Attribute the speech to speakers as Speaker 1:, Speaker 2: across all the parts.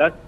Speaker 1: 10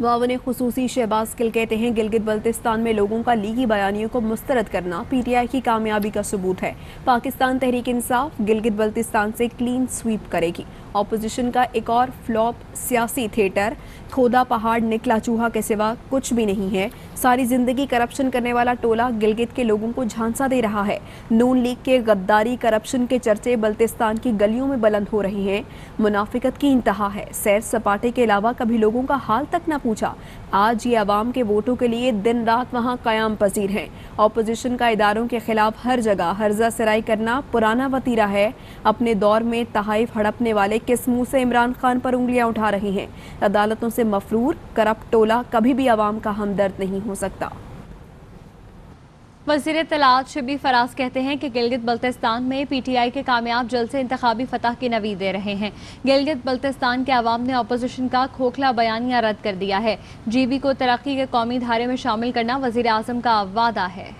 Speaker 2: معاون خصوصی شہباز گل کہتے ہیں گلگت بلتستان میں لوگوں کا لیگی بیانیوں کو مسترد کرنا پی ٹی آئی کی کامیابی کا ثبوت ہے. پاکستان تحریک انصاف گلگت بلتستان سے کلین سویپ کرے گی. اپوزیشن کا ایک اور فلاپ سیاسی تھیٹر کھودا پہاڑ نکلا چوہا کے سوا کچھ بھی نہیں ہے. ساری زندگی کرپشن کرنے والا ٹولہ گلگت کے لوگوں کو جھانسا دے رہا ہے. نون لیگ کے غداری کرپشن کے چرچے بلتستان کی گلیوں میں بلند ہو رہے ہیں. منافقت کی انتہا ہے. سیر سپاٹے کے علاوہ کبھی لوگوں کا حال تک نہ پوچھا. آج یہ عوام کے ووٹوں کے لیے دن رات وہاں قیام پذیر ہیں. اپوزیشن کا اداروں کے خلاف ہر جگہ ہرزہ سرائی کرنا پرانا وتیرہ ہے. اپنے دور میں تحائف ہڑپنے والے کس منہ سے عمران خان پر انگلیاں اٹھا رہے ہیں. عدالتوں سے مفرور کرپٹ ٹولہ کبھی بھی عوام کا ہمدرد نہیں ہو سکتا.
Speaker 3: وزیر اطلاعات شبلی فراز کہتے ہیں کہ گلگت بلتستان میں پی ٹی آئی کے کامیاب جلسے انتخابی فتح کی نوید دے رہے ہیں. گلگت بلتستان کے عوام نے اپوزیشن کا کھوکھلا بیانیہ رد کر دیا ہے. جی بی کو ترقی کے قومی دھارے میں شامل کرنا وزیر اعظم کا وعدہ ہے.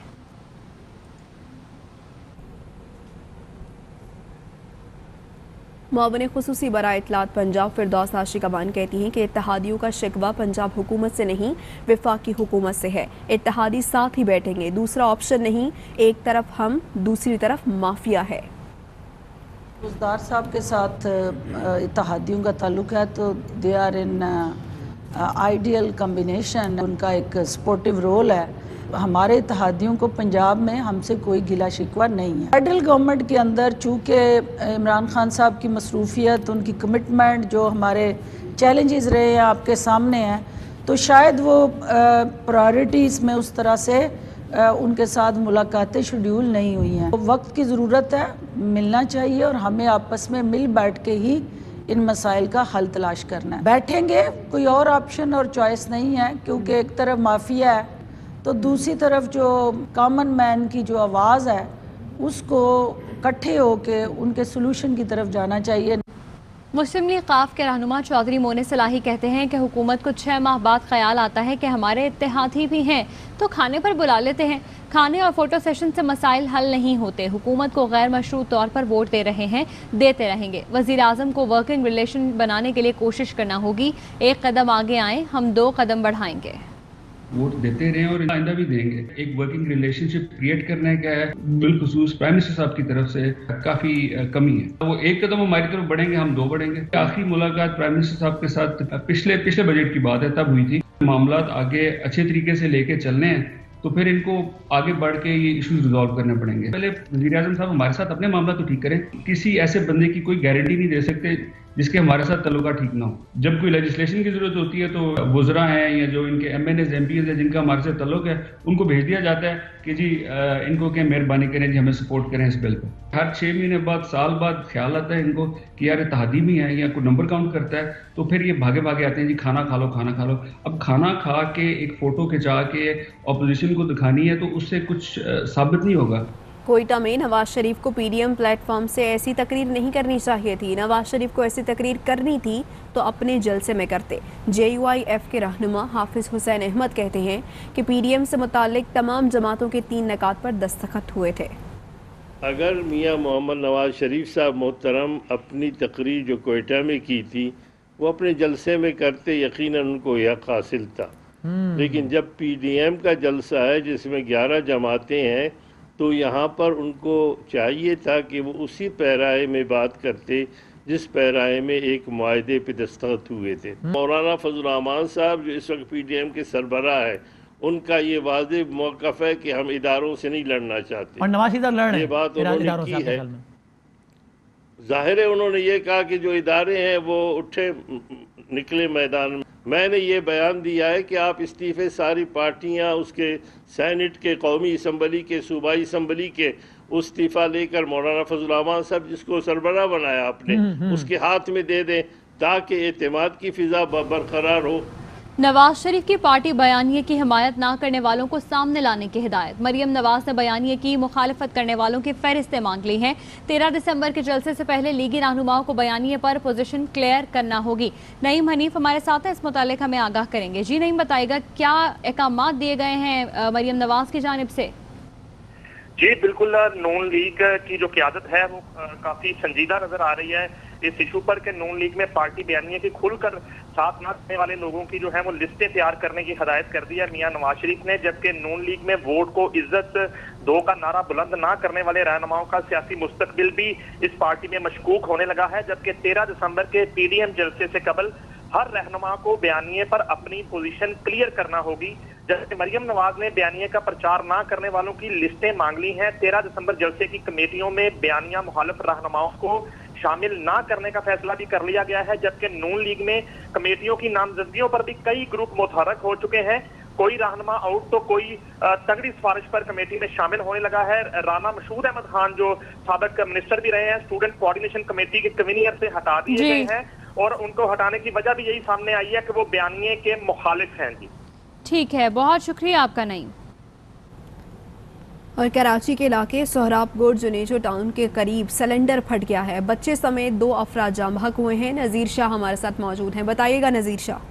Speaker 2: معاون خصوصی برائے اطلاعات پنجاب فردوس عاشقبان کہتی ہیں کہ اتحادیوں کا شکوہ پنجاب حکومت سے نہیں وفاقی حکومت سے ہے. اتحادی ساتھ ہی بیٹھیں گے, دوسرا آپشن نہیں. ایک طرف ہم, دوسری طرف مافیا ہے.
Speaker 4: روزدار صاحب کے ساتھ اتحادیوں کا تعلق ہے تو they are an ideal combination. ان کا ایک سپورٹیو رول ہے. ہمارے اتحادیوں کو پنجاب میں ہم سے کوئی گلہ شکوہ نہیں ہے. فیڈرل گورنمنٹ کے اندر چونکہ عمران خان صاحب کی مصروفیت, ان کی کمٹمنٹ جو ہمارے چیلنجز رہے ہیں آپ کے سامنے ہیں, تو شاید وہ پرائرٹیز میں اس طرح سے ان کے ساتھ ملاقاتیں شیڈیول نہیں ہوئی ہیں. وقت کی ضرورت ہے, ملنا چاہیے اور ہمیں آپس میں مل بیٹھ کے ہی ان مسائل کا حل تلاش کرنا ہے. بیٹھیں گے, کوئی اور آپشن اور چوائس نہیں ہے, کیونکہ ایک طرف مافیا ہے تو دوسری طرف جو کامن مین کی جو آواز ہے اس کو اکٹھے ہو کے ان کے سلوشن کی طرف جانا چاہیے.
Speaker 3: مسلم لیگ قاف کے رہنما چودھری مونس صلاحی کہتے ہیں کہ حکومت کو 6 ماہ بعد خیال آتا ہے کہ ہمارے اتحادی بھی ہیں تو کھانے پر بلا لیتے ہیں. کھانے اور فوٹو سیشن سے مسائل حل نہیں ہوتے. حکومت کو غیر مشروع طور پر ووٹ دے رہے ہیں, دیتے رہیں گے. وزیر اعظم کو ورکنگ ریلیشن بنانے کے لیے کوشش کرنا ہوگی. ایک قدم آگے آئیں, ہم 2 قدم بڑھائیں گے.
Speaker 5: ووٹ دیتے رہیں اور آئندہ بھی دیں گے. ایک ورکنگ ریلیشن شپ کریٹ کرنا ہے کیا ہے, بالخصوص پرائم منسٹر صاحب کی طرف سے کافی کمی ہے. وہ 1 قدم ہماری طرف بڑھیں گے, ہم 2 بڑھیں گے. آخری ملاقات پرائم منسٹر صاحب کے ساتھ پچھلے بجٹ کی بات ہے تب ہوئی تھی. معاملات آگے اچھے طریقے سے لے کے چلنے ہیں تو پھر ان کو آگے بڑھ کے یہ ایشوز ریزالو کرنے پڑیں گے. پہلے وزیر اعظم صاحب ہمارے ساتھ اپنے معاملات تو ٹھیک کریں. کسی ایسے بندے کی کوئی گارنٹی نہیں دے سکتے جس کے ہمارے ساتھ تعلقات ٹھیک نہ ہو. جب کوئی لیجسلیشن کی ضرورت ہوتی ہے تو وزراء ہیں یا جو ان کے MNAs MPAs ہیں جن کا ہمارے ساتھ تعلق ہے ان کو بھیج دیا جاتا ہے کہ جی ان کو کہ مہربانی کریں جی ہمیں سپورٹ کریں اس بل پہ. ہر 6 مہینے بعد, سال بعد خیال آتا ہے ان کو کہ یار اتحادی بھی ہیں یا کوئی نمبر کاؤنٹ کرتا ہے تو پھر یہ بھاگے آتے ہیں جی کھانا کھا لو کھانا کھا لو. اب کھانا کھا کے ایک فوٹو کھنچا کے اپوزیشن کو دکھانی ہے تو اس سے کچھ ثابت نہیں ہوگا.
Speaker 2: کوئٹہ میں نواز شریف کو P D M platform سے ایسی تقریر نہیں کرنی چاہیے تھی. نواز شریف کو ایسی تقریر کرنی تھی تو اپنے جلسے میں کرتے. جے یو آئی ایف کے رہنما حافظ حسین احمد کہتے ہیں کہ پی ڈی ایم سے متعلق تمام جماعتوں کے 3 نکات پر دستخط ہوئے تھے.
Speaker 6: اگر میاں محمد نواز شریف صاحب محترم اپنی تقریر جو کوئٹہ میں کی تھی وہ اپنے جلسے میں کرتے, یقیناً ان کو یہ حق حاصل تھا. لیکن جب پی ڈی ایم کا جلسہ ہے جس میں 11 جماعتیں ہیں تو یہاں پر ان کو چاہیے تھا کہ وہ اسی پیرائے میں بات کرتے جس پیرائے میں ایک معاہدے پہ دستخط ہوئے تھے. مولانا فضل الرحمان صاحب جو اس وقت پی ڈی ایم کے سربراہ ہے, ان کا یہ واضح موقف ہے کہ ہم اداروں سے نہیں لڑنا چاہتے اور نواز ادھر لڑ رہے ہیں. یہ بات انہوں نے کی ہے. ظاہر ہے انہوں نے یہ کہا کہ جو ادارے ہیں وہ اٹھے نکلے میدان میں. میں نے یہ بیان دیا ہے کہ آپ استعفے ساری پارٹیاں, اس کے سینٹ کے, قومی اسمبلی کے, صوبائی اسمبلی کے استعفیٰ لے کر مولانا فضل الرحمان صاحب جس کو سربراہ بنایا آپ نے اس کے ہاتھ میں دے دیں تاکہ اعتماد کی فضا برقرار ہو.
Speaker 3: نواز شریف کی پارٹی بیانیے کی حمایت نہ کرنے والوں کو سامنے لانے کی ہدایت. مریم نواز نے بیانیے کی مخالفت کرنے والوں کی فہرستیں مانگ لی ہیں. 13 دسمبر کے جلسے سے پہلے لیگی رہنماؤں کو بیانیے پر پوزیشن کلیئر کرنا ہوگی. نعیم حنیف ہمارے ساتھ ہیں, اس متعلق ہمیں آگاہ کریں گے. جی نعیم, بتائے گا کیا احکامات دیے گئے ہیں مریم نواز کی جانب سے؟
Speaker 7: جی بالکل، نون لیگ کی جو قیادت ہے وہ کافی سنجیدہ نظر آ رہی ہے اس ایشو پر کہ نون لیگ میں پارٹی بیانیے کی کھل کر ساتھ نہ دینے والے لوگوں کی جو ہے وہ لسٹیں تیار کرنے کی ہدایت کر دی ہے میاں نواز شریف نے، جبکہ نون لیگ میں ووٹ کو عزت دو کا نعرہ بلند نہ کرنے والے رہنماؤں کا سیاسی مستقبل بھی اس پارٹی میں مشکوک ہونے لگا ہے، جبکہ 13 دسمبر کے پی ڈی ایم جلسے سے قبل ہر رہنما کو بیانیے پر اپنی پوزیشن کلیئر کرنا ہوگی، جبکہ مریم نواز نے بیانیے کا پرچار نہ کرنے والوں کی لسٹیں مانگ لی ہیں۔ 13 دسمبر جلسے کی کمیٹیوں میں بیانیہ مخالف رہنماؤں کو شامل نہ کرنے کا فیصلہ بھی کر لیا گیا ہے، جبکہ نون لیگ میں کمیٹیوں کی نامزدگیوں پر بھی کئی گروپ متحرک ہو چکے ہیں، کوئی رہنما آؤٹ تو کوئی تگڑی سفارش پر کمیٹی میں شامل ہونے لگا ہے۔ رانا مشہور احمد خان جو سابق منسٹر بھی رہے ہیں، اسٹوڈنٹ کوارڈینیشن کمیٹی کے کنوینر سے ہٹا دیے گئے ہیں، اور ان کو ہٹانے کی وجہ بھی یہی سامنے آئی ہے کہ وہ بیانیے کے مخالف ہیں۔ جی
Speaker 3: ٹھیک ہے، بہت شکریہ آپ کا نعیم۔
Speaker 2: اور کراچی کے علاقے سہراب گوٹ جنیجو ٹاؤن کے قریب سلنڈر پھٹ گیا ہے، بچے سمیت 2 افراد جاں بحق ہوئے ہیں۔ نذیر شاہ ہمارے ساتھ موجود ہیں، بتائیے گا نذیر شاہ۔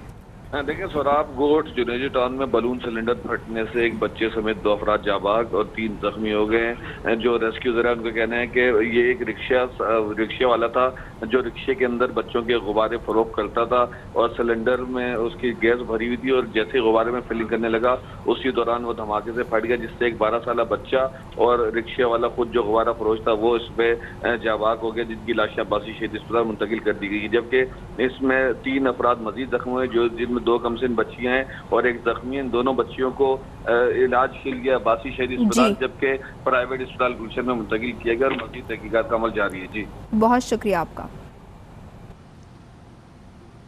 Speaker 8: دیکھیں، سہراب گوٹ جنیجو ٹاؤن میں بلون سلنڈر پھٹنے سے ایک بچے سمیت 2 افراد جاں بحق اور 3 زخمی ہو گئے ہیں۔ جو ریسکیو ذرا ان کا کہنا ہے کہ یہ ایک رکشے والا تھا جو رکشے کے اندر بچوں کے غبارے فروخت کرتا تھا، اور سلنڈر میں اس کی گیس بھری ہوئی تھی، اور جیسے غبارے میں فلنگ کرنے لگا اسی دوران وہ دھماکے سے پھٹ گیا، جس سے ایک 12 سالہ بچہ اور رکشے والا خود جو غبارہ فروش تھا وہ اس پہ جاں بحق ہو گیا، جن کی لاشیں عباسی شہید اسپتال منتقل کر دی گئی، جبکہ اس میں 3 افراد مزید زخمی ہوئے، جن میں 2 کمسن بچیاں ہیں اور ایک زخمی ہیں۔ دونوں بچیوں کو علاج کے لیے عباسی شہید اسپتال جبکہ پرائیویٹ اسپتال گلشن میں منتقل کیا گیا، اور مزید تحقیقات کا عمل جاری ہے۔ جی
Speaker 2: بہت شکریہ آپ کا۔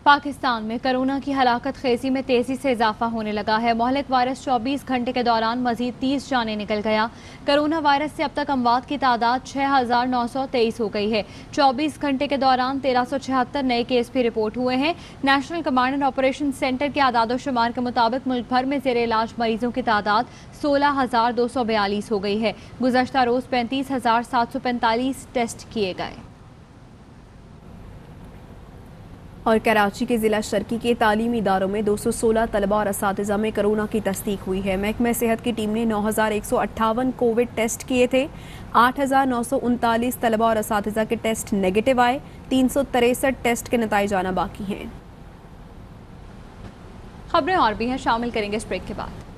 Speaker 3: پاکستان میں کرونا کی ہلاکت خیزی میں تیزی سے اضافہ ہونے لگا ہے، مہلک وائرس 24 گھنٹے کے دوران مزید 30 جانیں نکل گیا۔ کرونا وائرس سے اب تک اموات کی تعداد 6923 ہو گئی ہے۔ 24 گھنٹے کے دوران 1376 نئے کیس بھی رپورٹ ہوئے ہیں۔ National command and operation centre کے اعداد و شمار کے مطابق ملک بھر میں زیر علاج مریضوں کی تعداد 16242 ہو گئی ہے۔ گزشتہ روز 35745 ٹیسٹ کیے گئے۔
Speaker 2: اور کراچی کے ضلع شرقی کے تعلیمی اداروں میں 216 طلبہ اور اساتذہ میں کرونا کی تصدیق ہوئی ہے۔ محکمہ صحت کی ٹیم نے 9158 کووڈ ٹیسٹ کیے تھے، 8939 طلبہ اور اساتذہ کے ٹیسٹ نیگیٹو آئے، 363 ٹیسٹ کے نتائج آنا باقی ہیں۔
Speaker 3: خبریں اور بھی ہیں، شامل کریں گے اس بریک کے بعد۔